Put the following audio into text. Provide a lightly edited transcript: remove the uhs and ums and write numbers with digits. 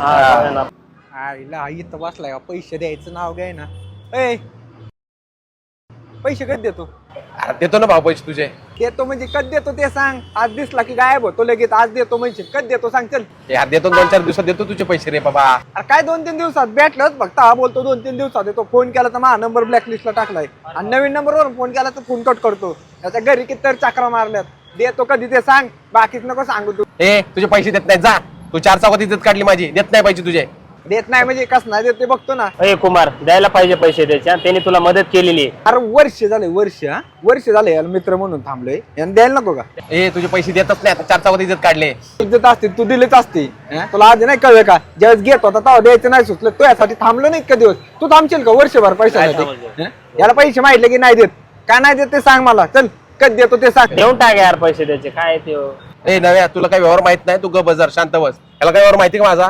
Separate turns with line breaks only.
आईला इथं बसलाय का पैसे द्यायचं नाव घ्याय ना. ए पैसे कधी देतो?
अरे देतो ना भाऊ पैसे तुझे.
देतो म्हणजे कधी देतो ते सांग. आज दिसला की गायब होतो लगेच. आज देतो म्हणजे कधी देतो सांग. चल
यार देतो 2-4 दिवसात देतो तुझे पैसे रे बाबा.
अरे काय 2-3 दिवसात भेटलंच फक्त. हा बोलतो 2-3 दिवसात देतो. फोन केला तर माझा नंबर ब्लॅकलिस्टला टाकलाय आणि नवीन नंबरवर फोन केला तर फोन कट करतो. त्याच्या घरी किती तर चक्रा मारल्यात. देतो कधी ते सांग. बाकीच नको सांगू तू.
ए तुझे पैसे देत नाही जा. तू 4 चौकात इज्जत काढली माझी. देत नाही पैसे तुझे.
देत नाही म्हणजे कस नाही देत ते बघतो ना.
अरे कुमार द्यायला पाहिजे पैसे त्याच्या. त्यांनी तुला मदत केलेली आहे.
अरे वर्ष झाले याला मित्र म्हणून थांबलोय. यांना द्यायला नको का?
ए तुझे पैसे देतच नाही. आता 4 चौकात इज्जत काढले.
इज्जत असते तू दिलीच असते. तुला आधी नाही कळलं का? ज्यावेळेस घेत होता तेव्हा द्यायचं नाही सुचलं. तो यासाठी थांबलो नाही इतका दिवस. तू थांबशील का वर्षभर पैशासाठी? याला पैसे माहितले की नाही देत. काय नाही देत ते सांग मला. चल कधी देतो ते सांग.
देऊन टाक यार पैसे त्याचे. काय ते
ए नव्या तुला काही व्यवहार माहित नाही. तू ग बजार शांत बस. याला काय व्यवहार माहिती का माझा?